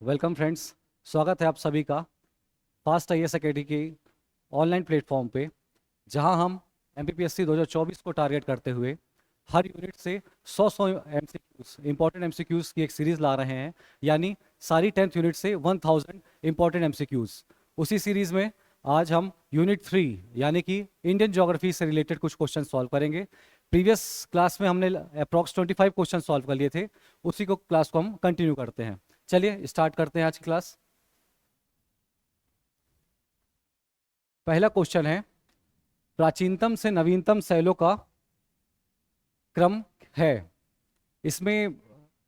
Welcome friends. स्वागत है आप सभी का फास्ट आईएएस अकेडमी के ऑनलाइन प्लेटफॉर्म पे, जहां हम एमपीपीएससी 2024 को टारगेट करते हुए हर यूनिट से 100 एमसीक्यूज इंपॉर्टेंट एमसीक्यूज की एक सीरीज ला रहे हैं। यानी सारी 10th यूनिट से 1000 इंपॉर्टेंट एमसीक्यूज। उसी सीरीज में आज हम यूनिट 3 यानी कि इंडियन ज्योग्राफी से रिलेटेड कुछ क्वेश्चन सॉल्व करेंगे। प्रीवियस क्लास में हमने अप्रॉक्स 25 क्वेश्चन सॉल्व कर लिए थे, उसी को क्लास को हम कंटिन्यू करते हैं। चलिए स्टार्ट करते हैं आज की क्लास। पहला क्वेश्चन है, प्राचीनतम से नवीनतम शैलों का क्रम है। इसमें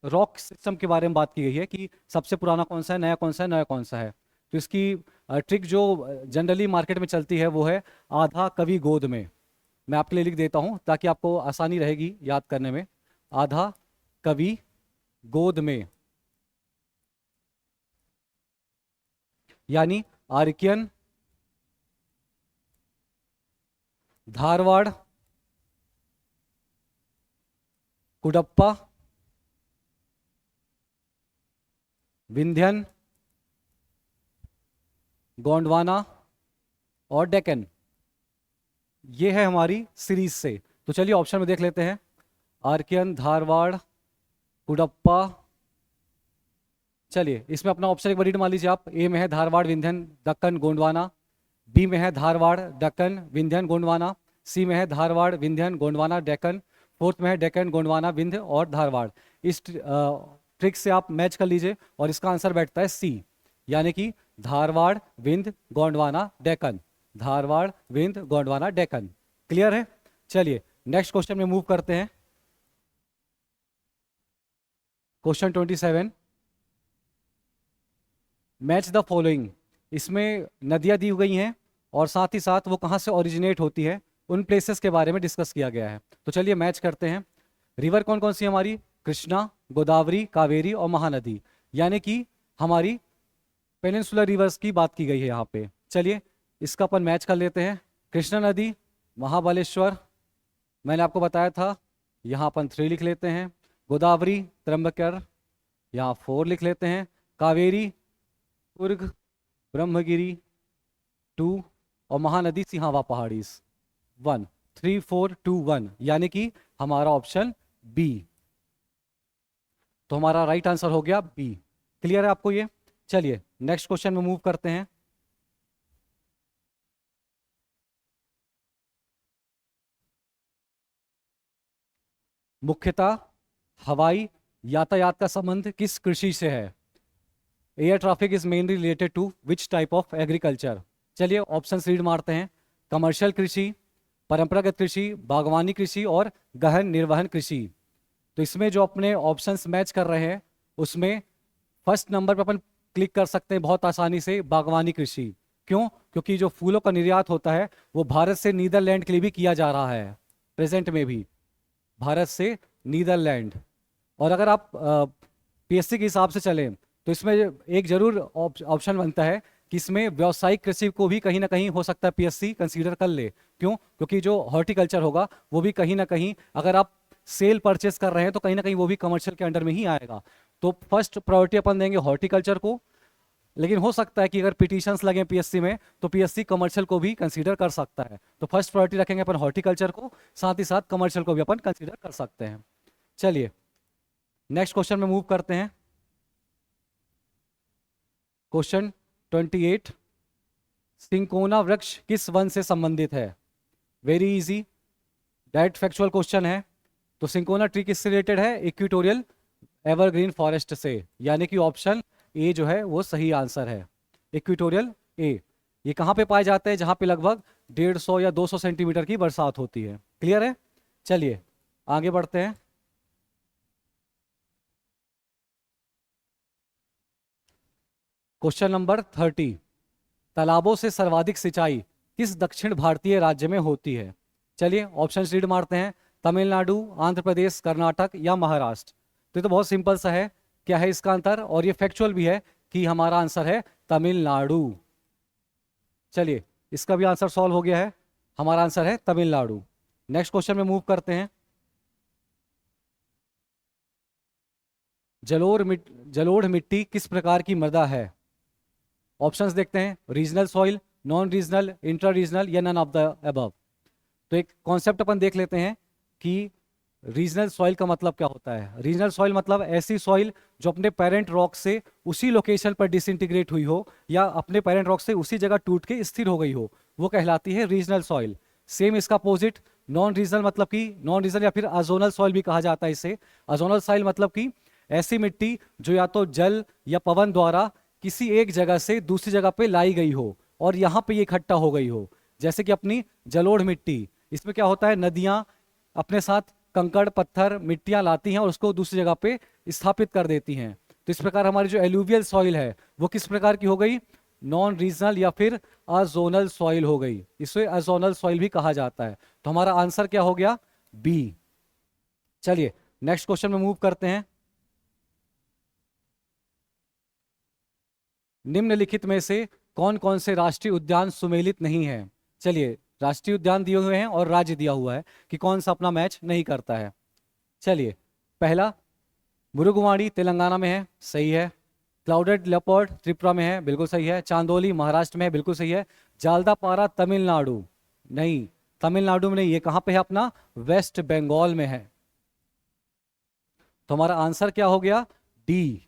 रॉक सिस्टम के बारे में बात की गई है कि सबसे पुराना कौन सा है, नया कौन सा है, नया कौन सा है। तो इसकी ट्रिक जो जनरली मार्केट में चलती है वो है आधा कवि गोद में। मैं आपके लिए लिख देता हूं ताकि आपको आसानी रहेगी याद करने में। आधा कवि गोद में, यानी आर्कियन, धारवाड़, कुडप्पा, विंध्यन, गोंडवाना और डेक्कन। ये है हमारी सीरीज से। तो चलिए ऑप्शन में देख लेते हैं। आर्कियन, धारवाड़, कुडप्पा। चलिए इसमें अपना ऑप्शन एक बार रीड मान लीजिए आप। ए में है धारवाड़, विंध्यन, दक्कन, गोंडवाना। बी में है धारवाड़, दक्कन, विंध्यन, गोंडवाना। सी में है धारवाड़, विंध्यन, गोंडवाना, डेक्कन। फोर्थ में है डेक्कन, गोंडवाना, विंध्य और धारवाड़। इस ट्रिक से आप मैच कर लीजिए और इसका आंसर बैठता है सी, यानी कि धारवाड़, विंध्य, गोंडवाना, डेक्कन। धारवाड़, विंध्य, गोंडवाना, डेक्कन। क्लियर है? चलिए नेक्स्ट क्वेश्चन में मूव करते हैं। Question 27, match the following. इसमें नदियां दी गई हैं और साथ ही साथ वो कहाँ से ओरिजिनेट होती है, उन प्लेसेस के बारे में डिस्कस किया गया है। तो चलिए मैच करते हैं। रिवर कौन कौन सी हमारी? कृष्णा, गोदावरी, कावेरी और महानदी। यानी कि हमारी पेनिनसुलर रिवर्स की बात की गई है यहाँ पे। चलिए इसका अपन मैच कर लेते हैं। कृष्णा नदी महाबलेश्वर, मैंने आपको बताया था, यहाँ अपन 3 लिख लेते हैं। गोदावरी त्रंबकेर, यहाँ 4 लिख लेते हैं। कावेरी कुर्ग ब्रह्मगिरी 2 और महानदी सिहावा पहाड़ीज 1। 3 4 2 1, यानी कि हमारा ऑप्शन बी। तो हमारा राइट आंसर हो गया बी। क्लियर है आपको ये? चलिए नेक्स्ट क्वेश्चन में मूव करते हैं। मुख्यतः हवाई यातायात का संबंध किस कृषि से है? Air traffic is mainly related to which type of agriculture? चलिए ऑप्शन रीड मारते हैं। कमर्शियल कृषि, परंपरागत कृषि, बागवानी कृषि और गहन निर्वहन कृषि। तो इसमें जो अपने ऑप्शंस मैच कर रहे हैं उसमें फर्स्ट नंबर पर अपन क्लिक कर सकते हैं बहुत आसानी से, बागवानी कृषि। क्यों? क्योंकि जो फूलों का निर्यात होता है वो भारत से नीदरलैंड के लिए भी किया जा रहा है, प्रेजेंट में भी भारत से नीदरलैंड। और अगर आप पीएससी के हिसाब से चलें तो इसमें एक जरूर ऑप्शन बनता है कि इसमें व्यावसायिक कृषि को भी कहीं ना कहीं हो सकता है पीएससी कंसीडर कर ले। क्यों? क्योंकि जो हॉर्टिकल्चर होगा वो भी कहीं ना कहीं, अगर आप सेल परचेस कर रहे हैं तो कहीं ना कहीं वो भी कमर्शियल के अंडर में ही आएगा। तो फर्स्ट प्रायोरिटी अपन देंगे हॉर्टिकल्चर को। लेकिन हो सकता है कि अगर पिटीशंस लगे पीएससी में तो पीएससी कमर्शियल को भी कंसीडर कर सकता है। तो फर्स्ट प्रायोरिटी रखेंगे अपन हॉर्टिकल्चर को, साथ ही साथ कमर्शियल को भी अपन कंसीडर कर सकते हैं। चलिए नेक्स्ट क्वेश्चन में मूव करते हैं। क्वेश्चन 28, सिंकोना वृक्ष किस वन से संबंधित है? Very easy, direct factual question है। तो सिंकोना ट्री किससे रिलेटेड है? इक्वेटोरियल एवरग्रीन फॉरेस्ट से, यानी कि ऑप्शन ए जो है वो सही आंसर है, इक्वेटोरियल ए। ये कहाँ पे पाए जाते हैं? जहाँ पे लगभग 150 या 200 सेंटीमीटर की बरसात होती है। क्लियर है? चलिए आगे बढ़ते हैं। क्वेश्चन नंबर 30, तालाबों से सर्वाधिक सिंचाई किस दक्षिण भारतीय राज्य में होती है? चलिए ऑप्शन रीड मारते हैं। तमिलनाडु, आंध्र प्रदेश, कर्नाटक या महाराष्ट्र। तो ये तो बहुत सिंपल सा है। क्या है इसका आंसर? और ये फैक्चुअल भी है कि हमारा आंसर है तमिलनाडु। चलिए इसका भी आंसर सॉल्व हो गया है, हमारा आंसर है तमिलनाडु। नेक्स्ट क्वेश्चन में मूव करते हैं। जलोढ़ मिट्टी किस प्रकार की मृदा है? ऑप्शंस देखते हैं, regional soil, non regional, intra regional या नन ऑफ द अबव। तो एक कॉन्सेप्ट अपन देख लेते हैं कि रीजनल सॉइल का मतलब क्या होता है। रीजनल सॉइल मतलब ऐसी सॉइल जो अपने पेरेंट रॉक से उसी लोकेशन पर डिसइंटीग्रेट हुई हो या अपने पेरेंट रॉक से उसी जगह टूट के स्थिर हो गई हो, वो कहलाती है रीजनल सॉइल। सेम इसका अपोजिट नॉन रीजनल, मतलब कि नॉन रीजनल या फिर अजोनल सॉइल भी कहा जाता है इसे। अजोनल सॉइल मतलब कि ऐसी मिट्टी जो या तो जल या पवन द्वारा किसी एक जगह से दूसरी जगह पे लाई गई हो और यहाँ पे ये इकट्ठा हो गई हो, जैसे कि अपनी जलोढ़ मिट्टी। इसमें क्या होता है, नदियां अपने साथ कंकड़ पत्थर मिट्टियां लाती हैं और उसको दूसरी जगह पे स्थापित कर देती हैं। तो इस प्रकार हमारी जो एलुवियल सॉइल है वो किस प्रकार की हो गई, नॉन रीजनल या फिर अजोनल सॉइल हो गई। इसे अजोनल सॉइल भी कहा जाता है। तो हमारा आंसर क्या हो गया, बी। चलिए नेक्स्ट क्वेश्चन में मूव करते हैं। निम्नलिखित में से कौन कौन से राष्ट्रीय उद्यान सुमेलित नहीं है? चलिए राष्ट्रीय उद्यान दिए हुए हैं और राज्य दिया हुआ है कि कौन सा अपना मैच नहीं करता है। चलिए पहला मुरुगवाड़ी तेलंगाना में है, सही है। क्लाउडेड लेपर्ड त्रिपुरा में है, बिल्कुल सही है। चांदोली महाराष्ट्र में है, बिल्कुल सही है। जालदापारा तमिलनाडु, नहीं तमिलनाडु में नहीं, ये कहां पे है अपना, वेस्ट बंगाल में है। तो हमारा आंसर क्या हो गया, डी।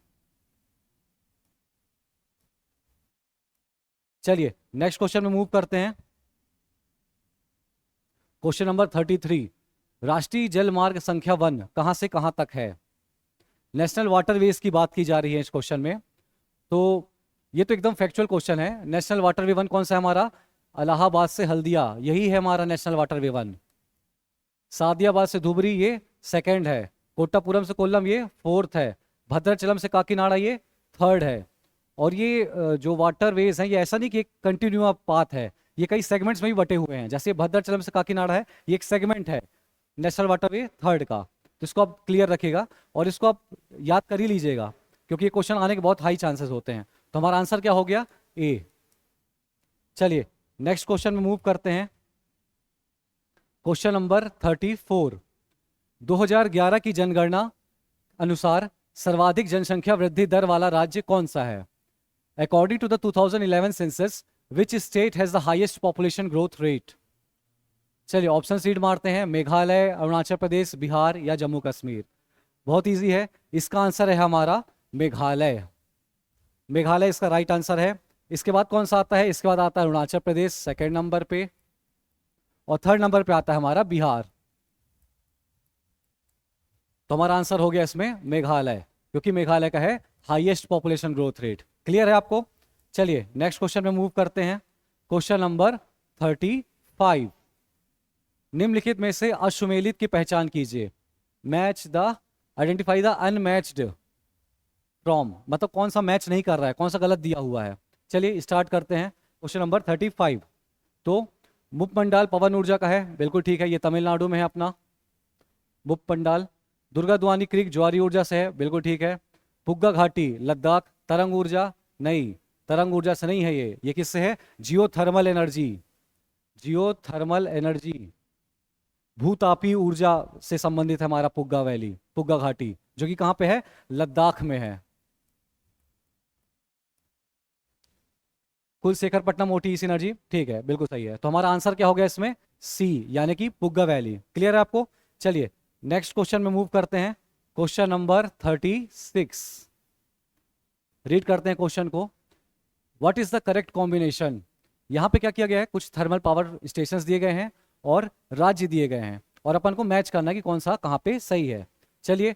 चलिए नेक्स्ट क्वेश्चन में मूव करते हैं। क्वेश्चन नंबर 33, राष्ट्रीय जल मार्ग संख्या 1 कहां से कहां तक है? नेशनल वाटरवेज की बात की जा रही है इस क्वेश्चन में। तो ये तो एकदम फैक्चुअल क्वेश्चन है। नेशनल वाटरवे 1 कौन सा है हमारा, इलाहाबाद से हल्दिया, यही है हमारा नेशनल वाटरवे 1। सादियाबाद से धुबरी ये सेकंड है। कोट्टापुरम से कोल्लम ये फोर्थ है। भद्राचलम से काकीनाडा ये थर्ड है। और ये जो वाटरवेज हैं ये ऐसा नहीं कि एक कंटिन्यू पाथ है, ये कई सेगमेंट्स में भी बटे हुए हैं। जैसे भद्राचलम से काकीनाडा है, ये एक सेगमेंट है नेशनल वाटरवे थर्ड का। तो इसको आप क्लियर रखिएगा और इसको आप याद कर ही लीजिएगा क्योंकि ये क्वेश्चन आने के बहुत हाई चांसेस होते हैं। तो हमारा आंसर क्या हो गया, ए। चलिए नेक्स्ट क्वेश्चन में मूव करते हैं। क्वेश्चन नंबर 34, 2011 की जनगणना अनुसार सर्वाधिक जनसंख्या वृद्धि दर वाला राज्य कौन सा है? According to the 2011 census which state has the highest population growth rate? चलिए ऑप्शन रीड मारते हैं, मेघालय, अरुणाचल प्रदेश, बिहार या जम्मू कश्मीर। बहुत इजी है, इसका आंसर है हमारा मेघालय। मेघालय इसका राइट आंसर है। इसके बाद कौन सा आता है, इसके बाद आता है अरुणाचल प्रदेश सेकंड नंबर पे, और थर्ड नंबर पे आता है हमारा बिहार। तो हमारा आंसर हो गया इसमें मेघालय, क्योंकि मेघालय का है highest population growth rate. Clear है आपको? चलिए नेक्स्ट क्वेश्चन में मूव करते हैं। क्वेश्चन नंबर 35, निम्नलिखित में से अश्वमेलित की पहचान कीजिए। Match the identify the unmatched from, मतलब कौन सा मैच नहीं कर रहा है, कौन सा गलत दिया हुआ है। चलिए स्टार्ट करते हैं। क्वेश्चन नंबर 35, तो मुप्पंडाल पवन ऊर्जा का है, बिल्कुल ठीक है, ये तमिलनाडु में है अपना मुप्पंडाल। दुर्गा दुआनी क्रिक ज्वारी ऊर्जा से है, बिल्कुल ठीक है। पुग्गा घाटी लद्दाख तरंग ऊर्जा, नहीं तरंग ऊर्जा से नहीं है ये किससे है, जियोथर्मल एनर्जी, जियोथर्मल एनर्जी भूतापी ऊर्जा से संबंधित है हमारा पुग्गा वैली, पुग्गा घाटी, जो कि कहां पे है, लद्दाख में है। कुलशेखरपट्टनम ओटीईस एनर्जी, ठीक है बिल्कुल सही है। तो हमारा आंसर क्या हो गया इसमें, सी, यानी कि पुग्गा वैली। क्लियर है आपको? चलिए नेक्स्ट क्वेश्चन में मूव करते हैं। क्वेश्चन नंबर 36, रीड करते हैं क्वेश्चन को। What is the correct combination? यहां पे क्या किया गया है, कुछ थर्मल पावर स्टेशंस दिए गए हैं और राज्य दिए गए हैं और अपन को मैच करना है कि कौन सा कहां पे सही है। चलिए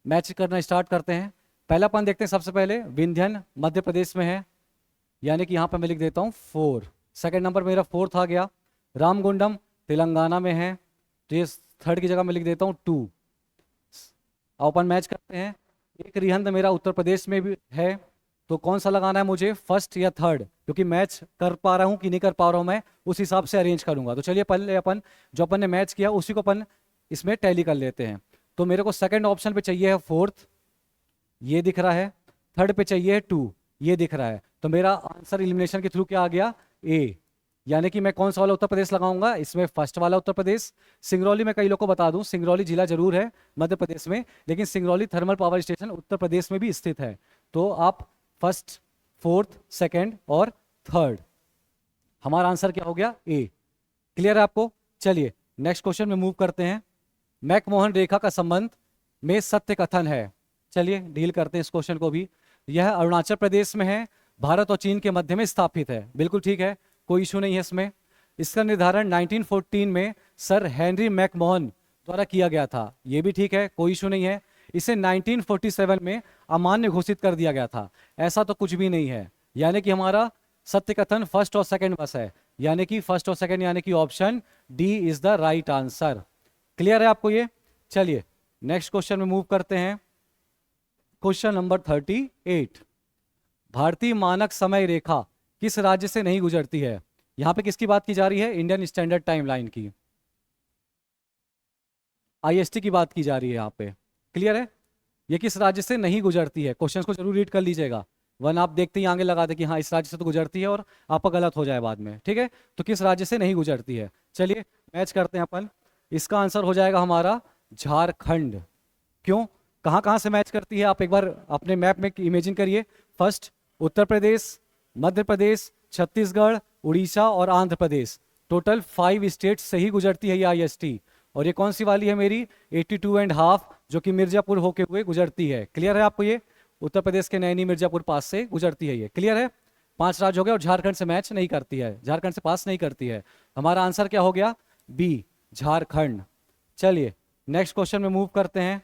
मैच करना स्टार्ट करते हैं। पहला अपन देखते हैं, सबसे पहले विंध्यन मध्य प्रदेश में है, यानी कि यहां पर मैं लिख देता हूं 4। सेकंड नंबर मेरा 4 आ गया। रामगुंडम तेलंगाना में है, तो ये थर्ड की जगह मैं लिख देता हूं 2। अपन मैच करते हैं। एक रिहंद मेरा उत्तर प्रदेश में भी है, तो कौन सा लगाना है मुझे, फर्स्ट या थर्ड, क्योंकि मैच कर पा रहा हूं कि नहीं कर पा रहा हूं मैं उस हिसाब से अरेंज करूंगा। तो चलिए पहले अपन जो अपन ने मैच किया उसी को अपन इसमें टैली कर लेते हैं। तो मेरे को सेकंड ऑप्शन पे चाहिए है 4th, ये दिख रहा है। थर्ड पे चाहिए है 2, ये दिख रहा है। तो मेरा आंसर एलिमिनेशन के थ्रू क्या आ गया, ए। यानी कि मैं कौन सा वाला उत्तर प्रदेश लगाऊंगा, इसमें फर्स्ट वाला उत्तर प्रदेश। सिंगरौली में कई लोग को बता दूं, सिंगरौली जिला जरूर है मध्य प्रदेश में, लेकिन Singrauli thermal power station Uttar Pradesh में भी स्थित है। तो आप फर्स्ट, फोर्थ, सेकंड और थर्ड, हमारा आंसर क्या हो गया, ए। क्लियर है आपको? चलिए नेक्स्ट क्वेश्चन में मूव करते हैं। मैकमोहन रेखा का संबंध में सत्य कथन है। चलिए डील करते हैं इस क्वेश्चन को भी। यह अरुणाचल प्रदेश में है, भारत और चीन के मध्य में स्थापित है। बिल्कुल ठीक है, कोई इशू नहीं है इसमें। इसका निर्धारण 1914 में सर हेनरी मैकमोहन द्वारा किया गया था। ये भी ठीक है, कोई इशू नहीं है। इसे 1947 में अमान्य घोषित कर दिया गया था। ऐसा तो कुछ भी नहीं है, यानी कि हमारा सत्य कथन फर्स्ट और सेकंड बस है, यानी कि फर्स्ट और सेकंड, यानी कि option D is the right answer. Clear है आपको ये? चलिए नेक्स्ट क्वेश्चन में मूव करते हैं। क्वेश्चन नंबर 38, भारतीय मानक समय रेखा किस राज्य से नहीं गुजरती है? यहां पे किसकी बात की जा रही है? इंडियन स्टैंडर्ड टाइम लाइन की, आईएसटी की बात की जा रही है यहाँ पे। क्लियर है? ये किस राज्य से नहीं गुजरती है? क्वेश्चन को जरूर रीड कर लीजिएगा, वन आप देखते ही आगे लगा दे कि हाँ इस राज्य से तो गुजरती है और आपका गलत हो जाए बाद में। ठीक है, तो किस राज्य से नहीं गुजरती है? चलिए मैच करते हैं अपन। इसका आंसर हो जाएगा हमारा झारखंड। क्यों, कहाँ कहाँ से मैच करती है? आप एक बार अपने मैप में इमेजिन करिए। फर्स्ट उत्तर प्रदेश, मध्य प्रदेश, छत्तीसगढ़, उड़ीसा और आंध्र प्रदेश, टोटल 5 स्टेट से ही गुजरती है ये आईएसटी। और ये कौन सी वाली है मेरी? 82.5, जो कि मिर्जापुर होके हुए गुजरती है। क्लियर है आपको? ये उत्तर प्रदेश के नैनी मिर्जापुर पास से गुजरती है ये। क्लियर है? 5 राज्य हो गए और झारखंड से मैच नहीं करती है, झारखंड से पास नहीं करती है। हमारा आंसर क्या हो गया? बी, झारखंड। चलिए नेक्स्ट क्वेश्चन में मूव करते हैं।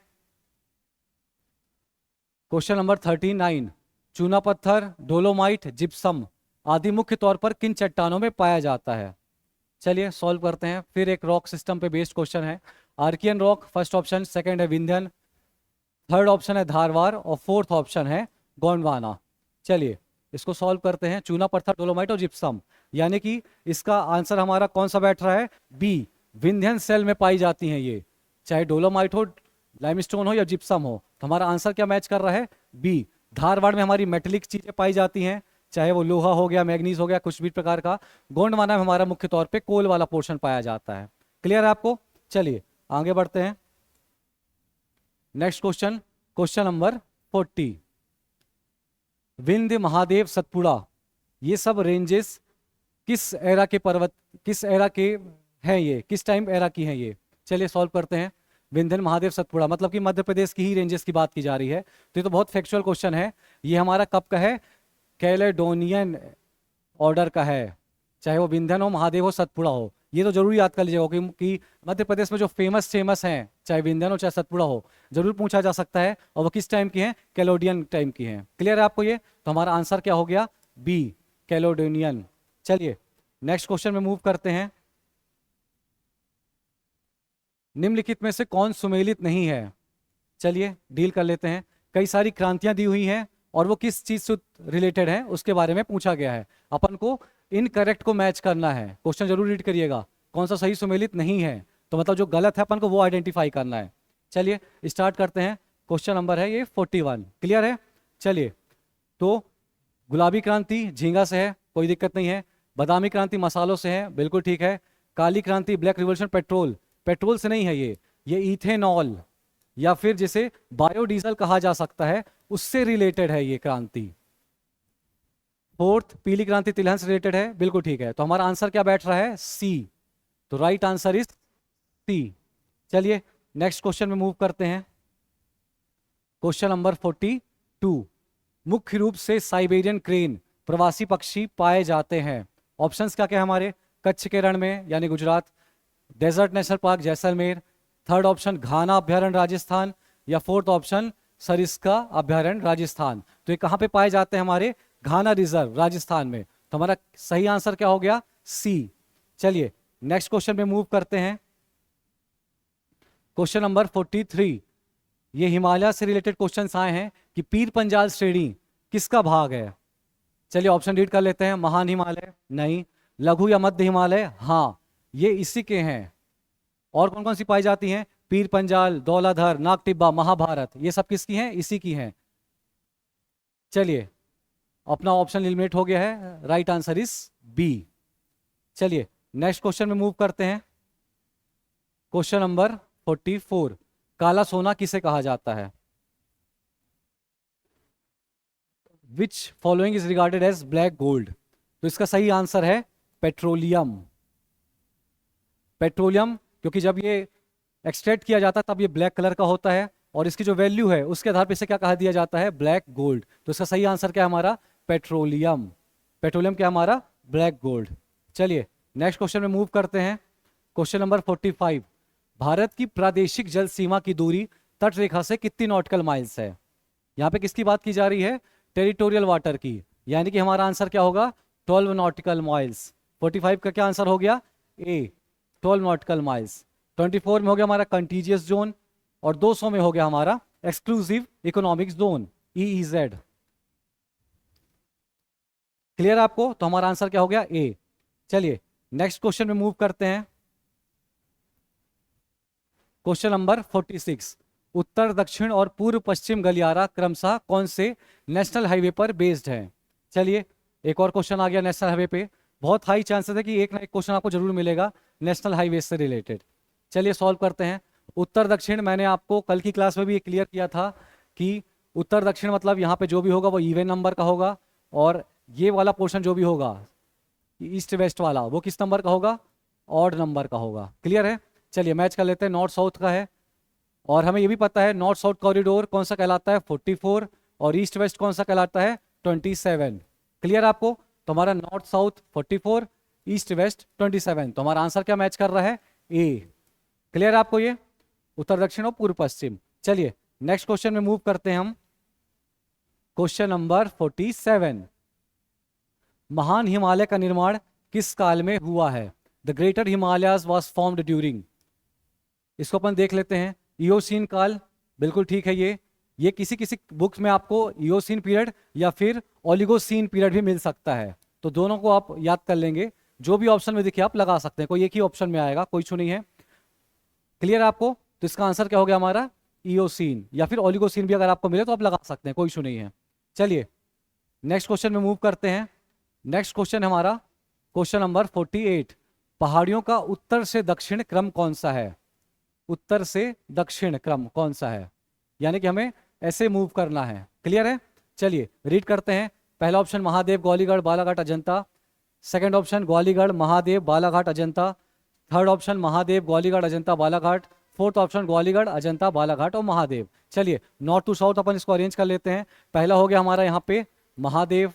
क्वेश्चन नंबर 39, चूना पत्थर, डोलोमाइट, जिप्सम आदि मुख्य तौर पर किन चट्टानों में पाया जाता है? चलिए सॉल्व करते हैं। फिर एक रॉक सिस्टम पे बेस्ड क्वेश्चन है। Archaean rock first option, second है विंध्यन, थर्ड ऑप्शन है धारवाड़ और फोर्थ ऑप्शन है गोंडवाना। चलिए इसको सॉल्व करते हैं। चूना पत्थर, डोलोमाइट और जिप्सम, यानी कि इसका आंसर हमारा कौन सा बैठ रहा है? बी, विंध्यन सेल में पाई जाती हैं ये, चाहे डोलोमाइट हो, लाइमस्टोन हो या जिप्सम हो। तो हमारा आंसर क्या मैच कर रहा है? बी, धारवाड़ में हमारी मेटेलिक चीजें पाई जाती हैं, चाहे वो लोहा हो गया, मैग्नीज हो गया, कुछ भी प्रकार का। गोंडवाना में हमारा मुख्य तौर पे कोल वाला पोर्शन पाया जाता है। क्लियर है आपको? चलिए आगे बढ़ते हैं। Next question, question number 40, Vindhya, Mahadev, Satpura, ये सब रेंजेस किस एरा के पर्वत, किस एरा के हैं ये, किस टाइम एरा की हैं ये? चलिए सॉल्व करते हैं। विंध्यन, महादेव, सतपुड़ा मतलब कि मध्य प्रदेश की ही रेंजेस की बात की जा रही है। तो ये तो बहुत फैक्चुअल क्वेश्चन है। ये हमारा कब का है? कैलेडोनियन ऑर्डर का है, चाहे वो विंध्यन हो, महादेव हो, सतपुड़ा हो। ये तो जरूर याद कर लीजिएगा कि मध्य प्रदेश में जो फेमस हैं, चाहे विंध्यन हो चाहे सतपुड़ा हो, जरूर पूछा जा सकता है। और वो किस टाइम की हैं? कैलोडियन टाइम की हैं। क्लियर है आपको ये? तो हमारा आंसर क्या हो गया? B, Caledonian. चलिए नेक्स्ट क्वेश्चन में मूव करते हैं। निम्नलिखित में से कौन सुमेलित नहीं है? चलिए डील कर लेते हैं। कई सारी क्रांतियां दी हुई हैं और वो किस चीज से रिलेटेड है उसके बारे में पूछा गया है। अपन को इनकरेक्ट को मैच करना है। क्वेश्चन जरूर रीड करिएगा, कौन सा सही सुमेलित नहीं है, तो मतलब जो गलत है अपन को वो आइडेंटिफाई करना है। चलिए स्टार्ट करते हैं। क्वेश्चन नंबर है ये 41। क्लियर है? चलिए, तो गुलाबी क्रांति झींगा से है, कोई दिक्कत नहीं है। बादामी क्रांति मसालों से है, बिल्कुल ठीक है। काली क्रांति, ब्लैक रिवोल्यूशन, पेट्रोल, पेट्रोल से नहीं है ये इथेनॉल या फिर जिसे बायोडीजल कहा जा सकता है, उससे रिलेटेड है ये क्रांति। फोर्थ पीली क्रांति तिलहन से रिलेटेड है, बिल्कुल ठीक है। तो हमारा आंसर क्या बैठ रहा है? सी। तो राइट आंसर इज सी। चलिए नेक्स्ट क्वेश्चन में मूव करते हैं। क्वेश्चन नंबर 42, मुख्य रूप से साइबेरियन क्रेन प्रवासी पक्षी पाए जाते हैं। ऑप्शंस क्या क्या है हमारे? कच्छ के रण में यानी Gujarat, desert national park Jaisalmer, third option Ghana अभ्यारण्य राजस्थान, या फोर्थ ऑप्शन सरिस्का अभ्यारण्य राजस्थान। तो ये कहां पे पाए जाते हैं? हमारे घाना रिजर्व राजस्थान में। तो हमारा सही आंसर क्या हो गया? सी। चलिए नेक्स्ट क्वेश्चन में मूव करते हैं। क्वेश्चन नंबर 43, ये हिमालय से रिलेटेड क्वेश्चंस आए हैं कि पीर पंजाल श्रेणी किसका भाग है? चलिए ऑप्शन रीड कर लेते हैं। महान हिमालय नहीं, लघु या मध्य हिमालय हाँ, ये इसी के हैं। और कौन कौन सी पाई जाती हैं? पीर पंजाल, दौलाधर, नागटिब्बा, महाभारत, ये सब किसकी हैं? इसी की हैं। चलिए अपना ऑप्शन एलिमिनेट हो गया है, राइट आंसर इज बी। चलिए नेक्स्ट क्वेश्चन में मूव करते हैं। क्वेश्चन नंबर 44, काला सोना किसे कहा जाता है? Which following is regarded as black gold? तो इसका सही आंसर है पेट्रोलियम। पेट्रोलियम, क्योंकि जब ये एक्सट्रैक्ट किया जाता है तब ये ब्लैक कलर का होता है, और इसकी जो वैल्यू है उसके आधार पर इसे क्या कहा दिया जाता है? Black gold. तो इसका सही आंसर क्या है हमारा? पेट्रोलियम। पेट्रोलियम क्या हमारा? Black gold. चलिए नेक्स्ट क्वेश्चन में मूव करते हैं। क्वेश्चन नंबर 45, भारत की प्रादेशिक जल सीमा की दूरी तट रेखा से कितनी नॉटिकल माइल्स है? यहाँ पे किसकी बात की जा रही है? टेरिटोरियल वाटर की, यानी कि हमारा आंसर क्या होगा? 12 नॉटिकल माइल्स। 45 का क्या आंसर हो गया? ए, 12 नॉटिकल माइल्स। 24 में हो गया हमारा कंटीजियस जोन, और 200 में हो गया हमारा exclusive economic zone, EEZ। Clear आपको? तो हमारा आंसर क्या हो गया? ए। चलिए नेक्स्ट क्वेश्चन में मूव करते हैं। क्वेश्चन नंबर 46, उत्तर दक्षिण और पूर्व पश्चिम गलियारा क्रमशः कौन से नेशनल हाईवे पर बेस्ड है? चलिए एक और क्वेश्चन आ गया नेशनल हाईवे पे। बहुत हाई चांसेस है कि एक ना एक क्वेश्चन आपको जरूर मिलेगा नेशनल हाईवे से रिलेटेड। चलिए सॉल्व करते हैं। उत्तर दक्षिण, मैंने आपको कल की क्लास में भी क्लियर किया था कि उत्तर दक्षिण मतलब यहाँ पे जो भी होगा वो इवन नंबर का होगा, और ये वाला पोर्शन जो भी होगा ईस्ट वेस्ट वाला वो किस नंबर का होगा? ऑड नंबर का होगा। क्लियर है? चलिए मैच कर लेते हैं। नॉर्थ साउथ का है, और हमें ये भी पता है नॉर्थ साउथ कॉरिडोर कौन सा कहलाता है? 44, और ईस्ट वेस्ट कौन सा कहलाता है? 27। क्लियर आपको? तो हमारा नॉर्थ साउथ 44, ईस्ट वेस्ट 27। तो हमारा आंसर क्या मैच कर रहा है? ए। क्लियर आपको? ये उत्तर दक्षिण और पूर्व पश्चिम। चलिए नेक्स्ट क्वेश्चन में मूव करते हैं हम। क्वेश्चन नंबर 47, महान हिमालय का निर्माण किस काल में हुआ है? The greater Himalayas was formed during. इसको अपन देख लेते हैं। इयोसीन काल, बिल्कुल ठीक है। ये किसी किसी बुक्स में आपको इयोसीन पीरियड या फिर ओलिगोसीन पीरियड भी मिल सकता है, तो दोनों को आप याद कर लेंगे। जो भी ऑप्शन में दिखे आप लगा सकते हैं, कोई एक ही ऑप्शन में आएगा, कोई इशू नहीं है। क्लियर आपको? तो इसका आंसर क्या हो गया हमारा? इयोसीन, या फिर ओलिगोसीन भी अगर आपको मिले तो आप लगा सकते हैं, कोई इशू नहीं है। चलिए नेक्स्ट क्वेश्चन में मूव करते हैं। नेक्स्ट क्वेश्चन हमारा क्वेश्चन नंबर 48, पहाड़ियों का उत्तर से दक्षिण क्रम कौन सा है? उत्तर से दक्षिण क्रम कौन सा है? यानी कि हमें ऐसे मूव करना है। क्लियर है? चलिए रीड करते हैं। पहला option Mahadev, Gwaligarh, Balaghat, Ajanta. Second option Gwaligarh, Mahadev, Balaghat, Ajanta. Third option Mahadev, Gwaligarh, Ajanta, Balaghat. Fourth option Gwaligarh, Ajanta, Balaghat और महादेव। चलिए नॉर्थ टू साउथ अपन इसको अरेंज कर लेते हैं। पहला हो गया हमारा यहाँ पे महादेव,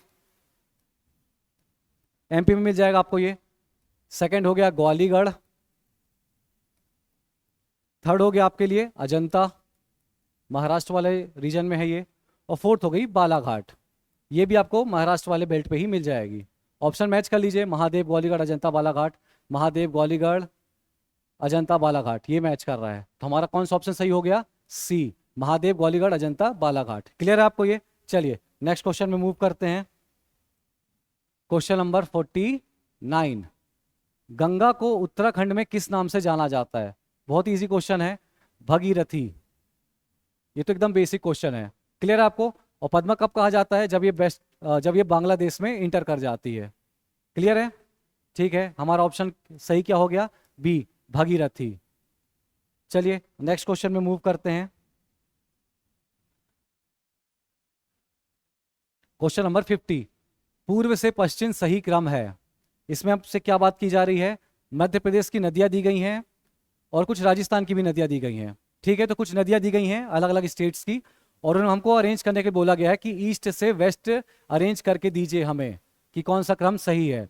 MP में मिल जाएगा आपको ये। सेकंड हो गया ग्वालीगढ़। थर्ड हो गया आपके लिए अजंता, महाराष्ट्र वाले रीजन में है ये। और फोर्थ हो गई बालाघाट, ये भी आपको महाराष्ट्र वाले बेल्ट पे ही मिल जाएगी। ऑप्शन मैच कर लीजिए, महादेव, ग्वालीगढ़, अजंता, बालाघाट। महादेव, ग्वालीगढ़, अजंता, बालाघाट, ये मैच कर रहा है। तो हमारा कौन सा ऑप्शन सही हो गया? सी, महादेव, ग्वालीगढ़, अजंता, बालाघाट। क्लियर है आपको ये? चलिए नेक्स्ट क्वेश्चन में मूव करते हैं। क्वेश्चन नंबर 49, गंगा को उत्तराखंड में किस नाम से जाना जाता है? बहुत इजी क्वेश्चन है, भगीरथी। ये तो एकदम बेसिक क्वेश्चन है। क्लियर है आपको? और पद्मा कब कहा जाता है? जब ये बांग्लादेश में इंटर कर जाती है। क्लियर है? ठीक है, हमारा ऑप्शन सही क्या हो गया? बी, भगीरथी। चलिए नेक्स्ट क्वेश्चन में मूव करते हैं। क्वेश्चन नंबर 50, पूर्व से पश्चिम सही क्रम है। इसमें आपसे क्या बात की जा रही है? मध्य प्रदेश की नदियां दी गई हैं और कुछ राजस्थान की भी नदियां दी गई हैं। ठीक है, तो कुछ नदियां दी गई हैं अलग अलग स्टेट्स की, और उन्होंने हमको अरेंज करने के बोला गया है कि ईस्ट से वेस्ट अरेंज करके दीजिए हमें कि कौन सा क्रम सही है।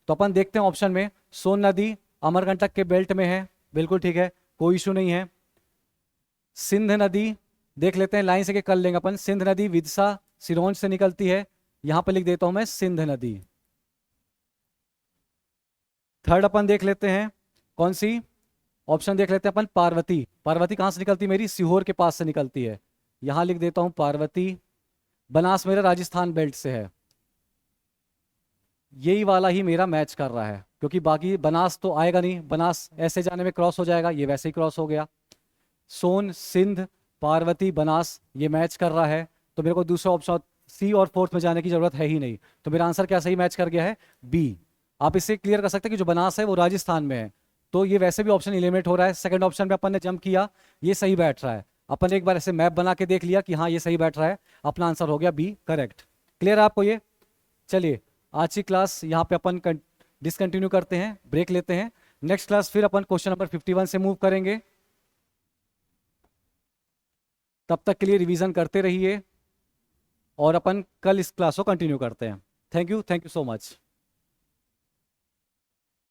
तो अपन देखते हैं ऑप्शन में, सोन नदी अमरकंटक के बेल्ट में है, बिल्कुल ठीक है, कोई इशू नहीं है। सिंध नदी देख लेते हैं, लाइन से कर लेंगे अपन। सिंध नदी विदिशा सिरोंज से निकलती है, यहां पर लिख देता हूं मैं सिंध नदी। थर्ड अपन देख लेते हैं, कौन सी ऑप्शन देख लेते हैं अपन, पार्वती। पार्वती कहां से निकलती है मेरी? सीहोर के पास से निकलती है, यहां लिख देता हूं पार्वती। बनास मेरा राजस्थान बेल्ट से है, यही वाला ही मेरा मैच कर रहा है, क्योंकि बाकी बनास तो आएगा नहीं, बनास ऐसे जाने में क्रॉस हो जाएगा, ये वैसे ही क्रॉस हो गया। सोन, सिंध, पार्वती, बनास, ये मैच कर रहा है, तो मेरे को दूसरा ऑप्शन सी और फोर्थ में जाने की जरूरत है ही नहीं। तो मेरा आंसर क्या सही मैच कर गया है? बी, आप इसे क्लियर कर सकते हैं कि जो बनास है वो राजस्थान में है, तो ये वैसे भी ऑप्शन एलिमिनेट हो रहा है। सेकंड ऑप्शन पे अपन ने जंप किया, ये सही बैठ रहा है। अपन ने एक बार ऐसे मैप बना के देख लिया कि हाँ ये सही बैठ रहा है, अपना आंसर हो गया बी करेक्ट। क्लियर है आपको ये? चलिए आज की क्लास यहाँ पे अपन डिसकंटिन्यू करते हैं, ब्रेक लेते हैं। नेक्स्ट क्लास फिर अपन क्वेश्चन नंबर 51 से मूव करेंगे। तब तक के लिए रिवीजन करते रहिए और अपन कल इस क्लास को कंटिन्यू करते हैं। Thank you so much.